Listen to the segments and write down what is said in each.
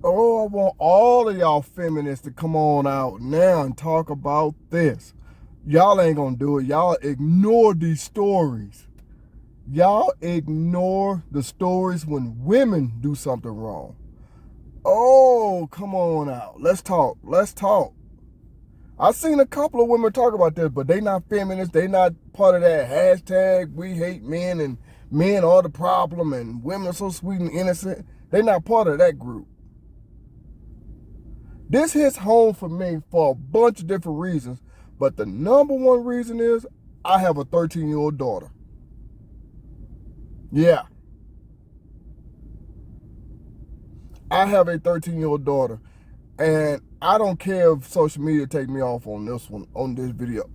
Oh, I want all of y'all feminists to come on out now and talk about this. Y'all ain't gonna do it. Y'all ignore these stories. Y'all ignore the stories when women do something wrong. Oh, come on out. Let's talk. Let's talk. I've seen a couple of women talk about this, but they not feminists. They not part of that hashtag we hate men and men are the problem and women are so sweet and innocent. They not part of that group. This hits home for me for a bunch of different reasons, but the number one reason is I have a 13-year-old daughter. Yeah, I have a 13-year-old daughter, and I don't care if social media take me off on this video.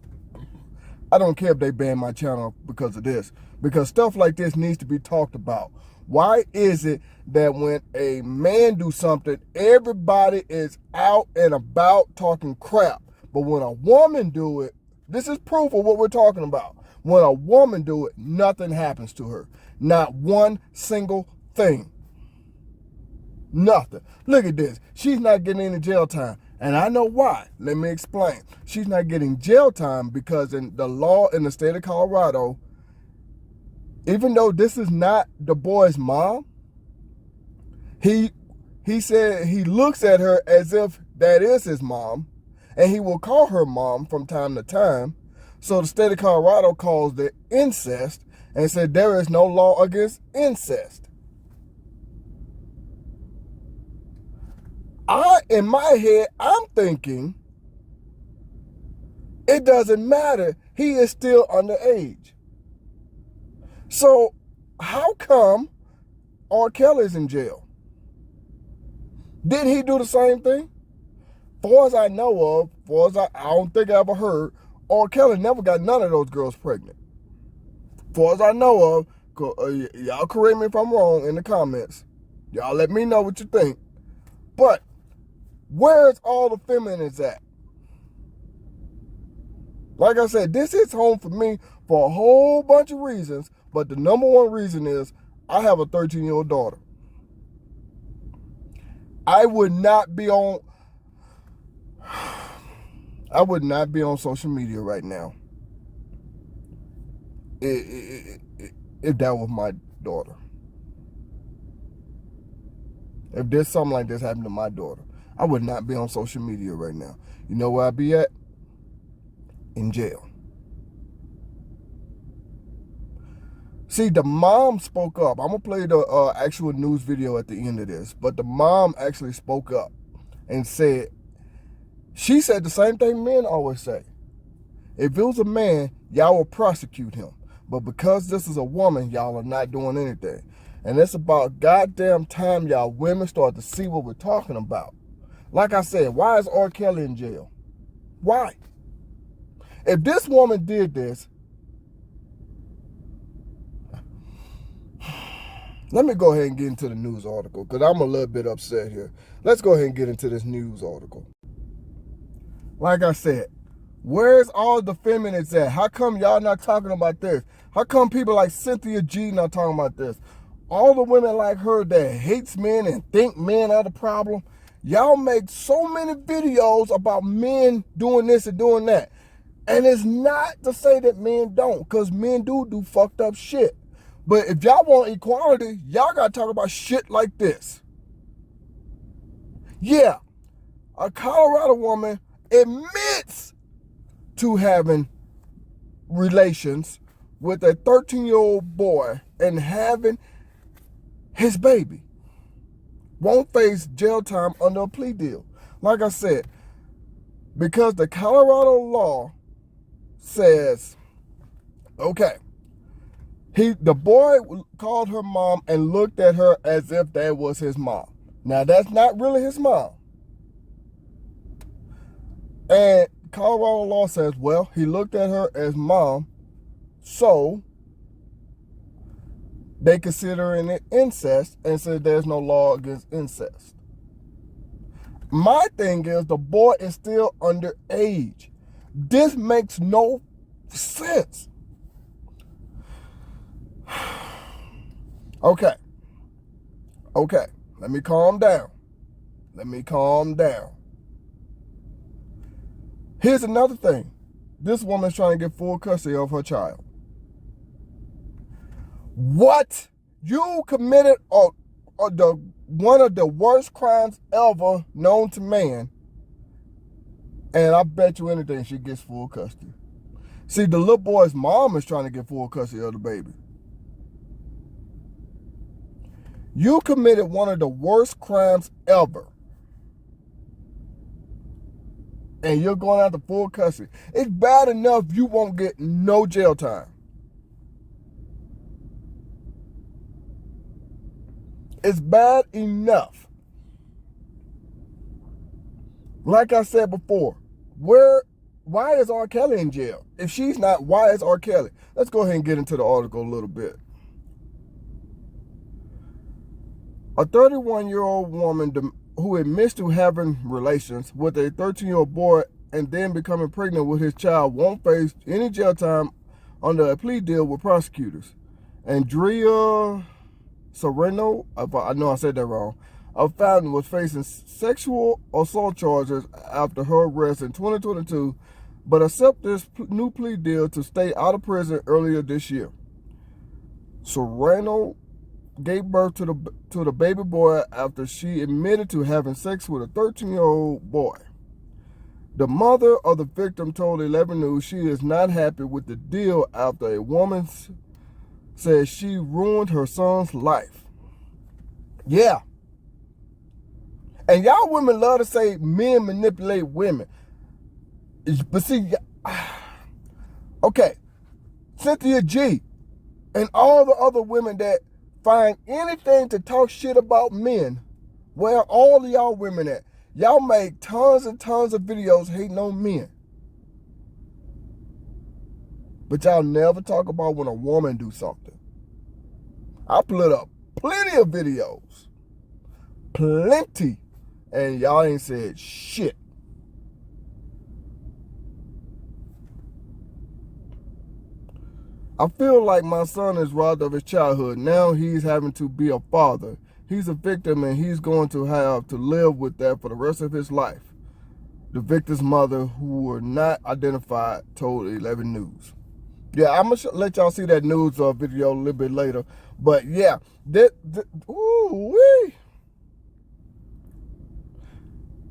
I don't care if they ban my channel because of this, because stuff like this needs to be talked about. Why is it that when a man do something, everybody is out and about talking crap, but when a woman do it, this is proof of what we're talking about. When a woman do it, nothing happens to her. Not one single thing. Nothing. Look at this. She's not getting any jail time. And I know why. Let me explain. She's not getting jail time because in the law in the state of Colorado, even though this is not the boy's mom, he said he looks at her as if that is his mom, and he will call her mom from time to time. So the state of Colorado calls it incest and said there is no law against incest. In my head, I'm thinking it doesn't matter. He is still underage. So how come R. Kelly's in jail? Did he do the same thing? Far as I know of, I don't think I ever heard, R. Kelly never got none of those girls pregnant. Far as I know of, y'all correct me if I'm wrong in the comments. Y'all let me know what you think. But where's all the feminists at? Like I said, this hits home for me for a whole bunch of reasons, but the number one reason is I have a 13-year-old daughter. I would not be on social media right now if that was my daughter. If there's something like this happened to my daughter, I would not be on social media right now. You know where I'd be at? In jail. See, the mom spoke up. I'm going to play the actual news video at the end of this. But the mom actually spoke up and said, she said the same thing men always say. If it was a man, y'all will prosecute him. But because this is a woman, y'all are not doing anything. And it's about goddamn time y'all women start to see what we're talking about. Like I said, why is R. Kelly in jail? Why? If this woman did this, let me go ahead and get into the news article because I'm a little bit upset here. Let's go ahead and get into this news article. Like I said, where's all the feminists at? How come y'all not talking about this? How come people like Cynthia G not talking about this? All the women like her that hates men and think men are the problem. Y'all make so many videos about men doing this and doing that. And it's not to say that men don't, because men do fucked up shit. But if y'all want equality, y'all got to talk about shit like this. Yeah, a Colorado woman admits to having relations with a 13-year-old boy and having his baby. Won't face jail time under a plea deal. Like I said, because the Colorado law says, okay, the boy called her mom and looked at her as if that was his mom. Now, that's not really his mom. And Colorado law says, well, he looked at her as mom, so they consider it incest and said there's no law against incest. My thing is the boy is still underage. This makes no sense. Okay, let me calm down. Let me calm down. Here's another thing. This woman's trying to get full custody of her child. What? You committed one of the worst crimes ever known to man, and I bet you anything she gets full custody. See, the little boy's mom is trying to get full custody of the baby. You committed one of the worst crimes ever, and you're going after full custody. It's bad enough you won't get no jail time. It's bad enough. Like I said before, why is R. Kelly in jail? If she's not, why is R. Kelly? Let's go ahead and get into the article a little bit. A 31-year-old woman who admits to having relations with a 13-year-old boy and then becoming pregnant with his child won't face any jail time under a plea deal with prosecutors. Andrea Serrano, I know I said that wrong, of Fountain was facing sexual assault charges after her arrest in 2022, but accepted this new plea deal to stay out of prison earlier this year. Serrano gave birth to the baby boy after she admitted to having sex with a 13-year-old boy. The mother of the victim told 11 News she is not happy with the deal after a woman says she ruined her son's life. Yeah. And y'all women love to say men manipulate women. But see, okay, Cynthia G and all the other women that find anything to talk shit about men, where all of y'all women at? Y'all make tons and tons of videos hating on men. But y'all never talk about when a woman do something. I put up plenty of videos. Plenty. And y'all ain't said shit. I feel like my son is robbed of his childhood. Now he's having to be a father. He's a victim and he's going to have to live with that for the rest of his life. The victim's mother, who were not identified, told 11 News. Yeah, I'm going to let y'all see that news video a little bit later. But yeah, ooh-wee.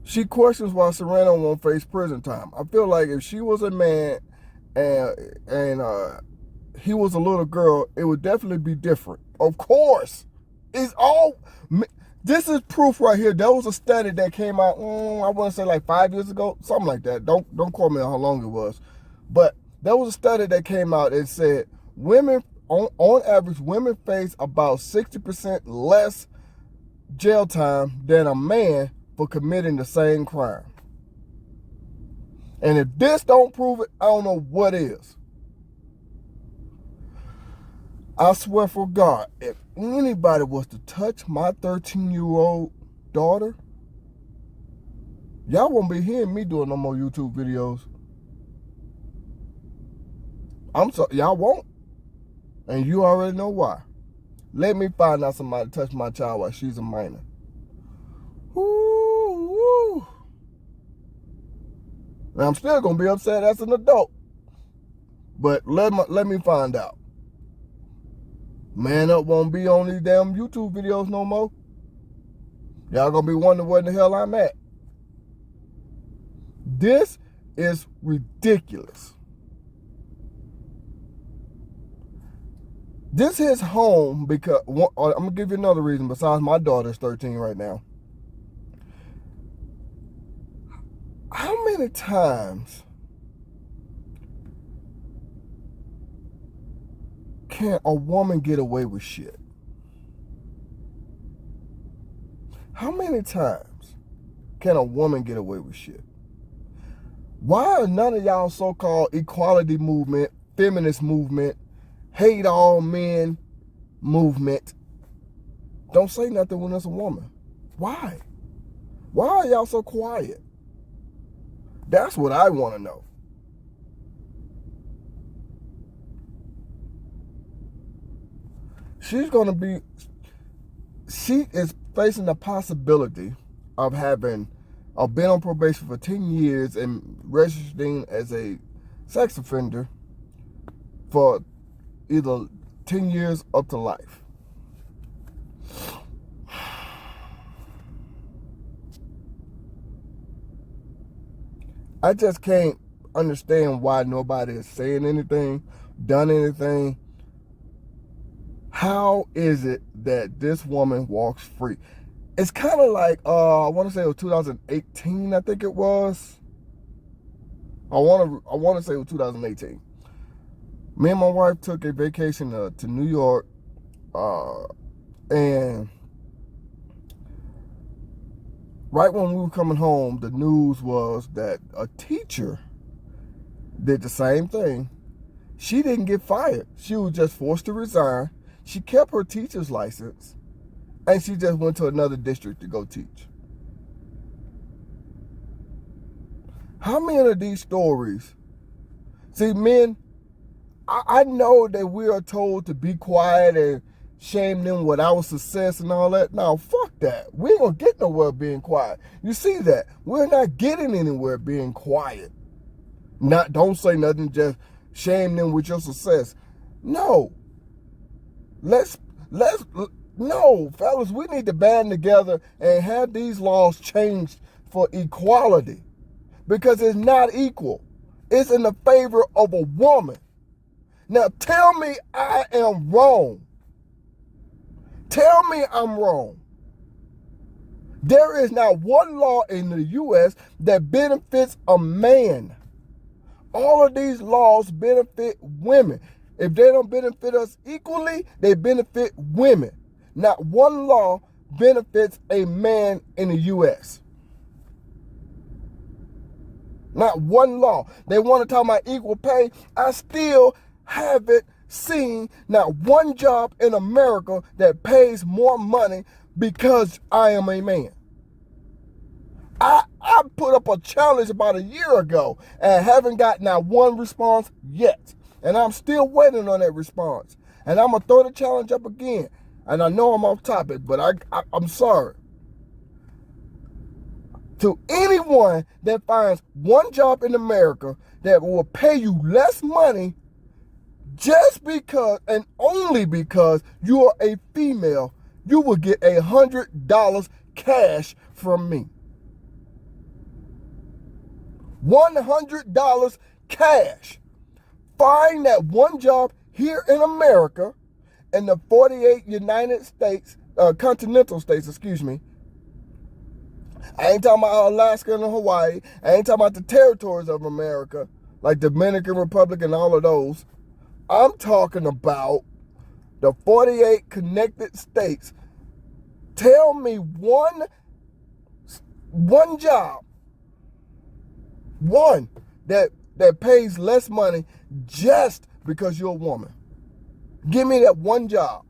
She questions why Serrano won't face prison time. I feel like if she was a man and he was a little girl, it would definitely be different. Of course. This is proof right here. There was a study that came out, I want to say like 5 years ago, something like that. Don't quote me on how long it was. But there was a study that came out and said women, on average, women face about 60% less jail time than a man for committing the same crime. And if this don't prove it, I don't know what is. I swear for God, if anybody was to touch my 13-year-old daughter, y'all won't be hearing me doing no more YouTube videos. I'm sorry, y'all won't. And you already know why. Let me find out somebody touched my child while she's a minor. Ooh. Now, I'm still going to be upset as an adult. But let me find out. Man Up won't be on these damn YouTube videos no more. Y'all gonna be wondering where the hell I'm at. This is ridiculous. This is home because, I'm gonna give you another reason besides my daughter's 13 right now. How many times can a woman get away with shit? How many times can a woman get away with shit? Why are none of y'all so-called equality movement, feminist movement, hate all men movement don't say nothing when it's a woman? Why? Why are y'all so quiet? That's what I want to know. She is facing the possibility of been on probation for 10 years and registering as a sex offender for either 10 years up to life. I just can't understand why nobody is saying anything, done anything. How is it that this woman walks free? It's kind of like, I want to say it was 2018, I think it was. I want to say it was 2018. Me and my wife took a vacation to New York, and right when we were coming home, the news was that a teacher did the same thing. She didn't get fired. She was just forced to resign. She kept her teacher's license, and she just went to another district to go teach. How many of these stories? See, men, I know that we are told to be quiet and shame them with our success and all that. No, fuck that. We ain't gonna get nowhere being quiet. You see that? We're not getting anywhere being quiet. Don't say nothing, just shame them with your success. No. No, fellas, we need to band together and have these laws changed for equality, because it's not equal. It's in the favor of a woman. Now tell me I am wrong. Tell me I'm wrong. There is not one law in the U.S. that benefits a man. All of these laws benefit women. If they don't benefit us equally, they benefit women. Not one law benefits a man in the U.S. Not one law. They want to talk about equal pay. I still haven't seen not one job in America that pays more money because I am a man. I put up a challenge about a year ago and haven't got not one response yet. And I'm still waiting on that response. And I'm going to throw the challenge up again. And I know I'm off topic, but I'm sorry. To anyone that finds one job in America that will pay you less money just because and only because you are a female, you will get $100 cash from me. $100 cash. Find that one job here in America, in the 48 United States, continental states, excuse me. I ain't talking about Alaska and Hawaii. I ain't talking about the territories of America, like Dominican Republic and all of those. I'm talking about the 48 connected states. Tell me one job, one that pays less money just because you're a woman. Give me that one job.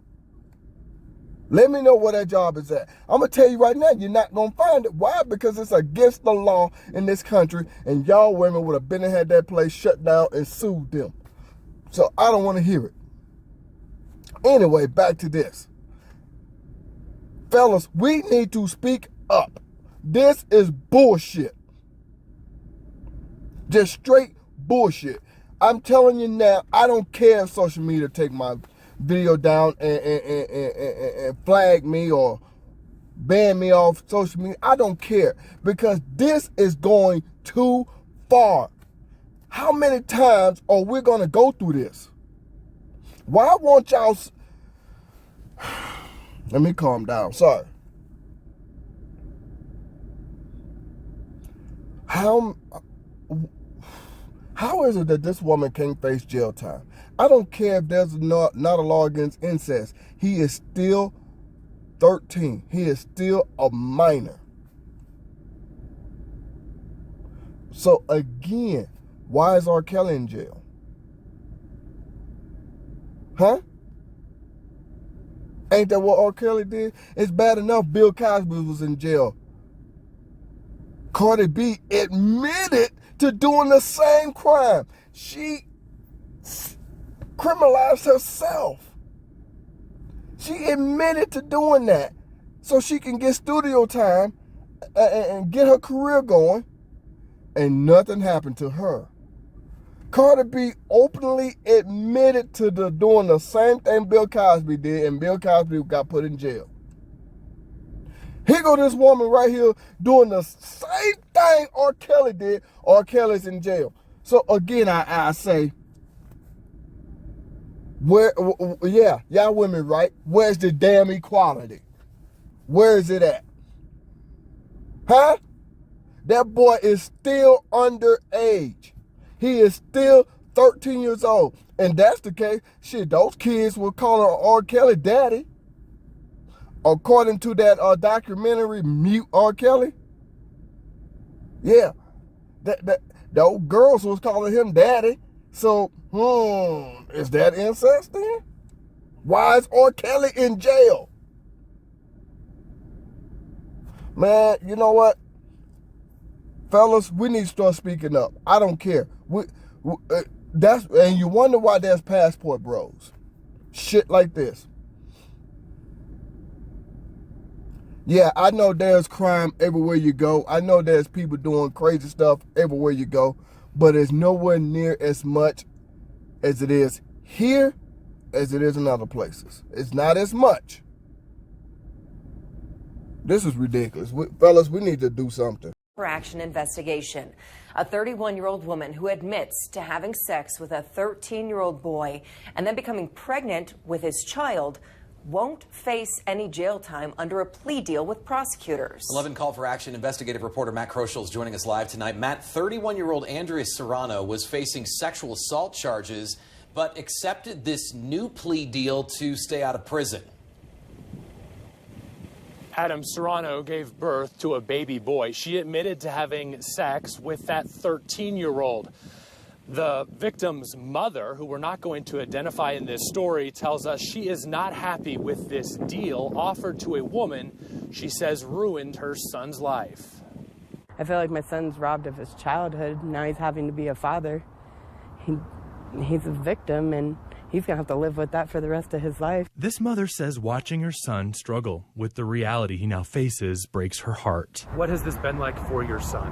Let me know where that job is at. I'm going to tell you right now, you're not going to find it. Why? Because it's against the law in this country, and y'all women would have been and had that place shut down and sued them. So I don't want to hear it. Anyway, back to this. Fellas, we need to speak up. This is bullshit. Just straight bullshit. I'm telling you now, I don't care if social media take my video down and flag me or ban me off social media. I don't care, because this is going too far. How many times are we going to go through this? Why won't y'all... Let me calm down. Sorry. How is it that this woman can't face jail time? I don't care if there's not a law against incest. He is still 13. He is still a minor. So again, why is R. Kelly in jail? Huh? Ain't that what R. Kelly did? It's bad enough Bill Cosby was in jail. Cardi B admitted to doing the same crime. She criminalized herself. She admitted to doing that so she can get studio time and get her career going, and nothing happened to her. Cardi B openly admitted to doing the same thing Bill Cosby did, and Bill Cosby got put in jail. Here go this woman right here doing the same thing R. Kelly did. R. Kelly's in jail. So again, I say, y'all women, right? Where's the damn equality? Where is it at? Huh? That boy is still underage. He is still 13 years old. And that's the case. Shit, those kids will call R. Kelly daddy. According to that documentary, Mute R. Kelly. Yeah. Those girls was calling him daddy. So, is that incest then? Why is R. Kelly in jail? Man, you know what? Fellas, we need to start speaking up. I don't care. And you wonder why there's passport bros. Shit like this. Yeah, I know there's crime everywhere you go. I know there's people doing crazy stuff everywhere you go. But it's nowhere near as much as it is here as it is in other places. It's not as much. This is ridiculous. Fellas, we need to do something. For action investigation. A 31-year-old woman who admits to having sex with a 13-year-old boy and then becoming pregnant with his child won't face any jail time under a plea deal with prosecutors. 11 Call for Action investigative reporter Matt Kroschel is joining us live tonight. Matt, 31-year-old Andrea Serrano was facing sexual assault charges but accepted this new plea deal to stay out of prison. Adam, Serrano gave birth to a baby boy. She admitted to having sex with that 13-year-old. The victim's mother, who we're not going to identify in this story, tells us she is not happy with this deal offered to a woman she says ruined her son's life. I feel like my son's robbed of his childhood. Now he's having to be a father. He's a victim, and he's going to have to live with that for the rest of his life. This mother says watching her son struggle with the reality he now faces breaks her heart. What has this been like for your son?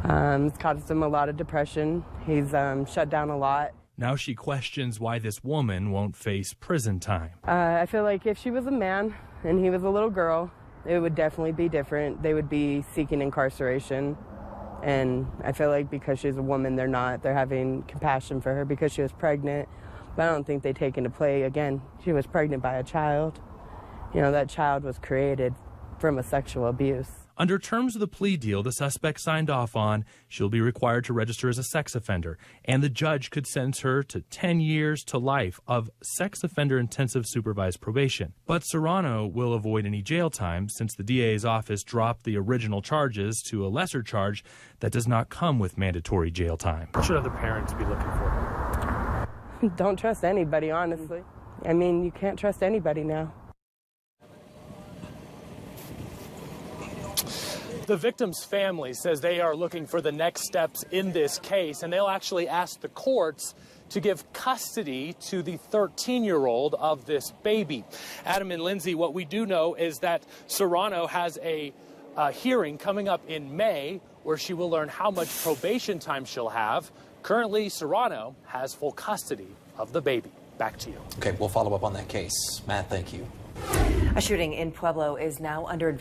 It's caused him a lot of depression. He's shut down a lot. Now she questions why this woman won't face prison time. I feel like if she was a man and he was a little girl, it would definitely be different. They would be seeking incarceration. And I feel like because she's a woman, they're not. They're having compassion for her because she was pregnant. But I don't think they take into play, again, she was pregnant by a child. You know, that child was created from a sexual abuse. Under terms of the plea deal the suspect signed off on, she'll be required to register as a sex offender, and the judge could sentence her to 10 years to life of sex offender intensive supervised probation. But Serrano will avoid any jail time since the DA's office dropped the original charges to a lesser charge that does not come with mandatory jail time. What should other parents be looking for? Don't trust anybody, honestly. I mean, you can't trust anybody now. The victim's family says they are looking for the next steps in this case, and they'll actually ask the courts to give custody to the 13-year-old of this baby. Adam and Lindsay, what we do know is that Serrano has a hearing coming up in May where she will learn how much probation time she'll have. Currently, Serrano has full custody of the baby. Back to you. Okay, we'll follow up on that case. Matt, thank you. A shooting in Pueblo is now under investigation.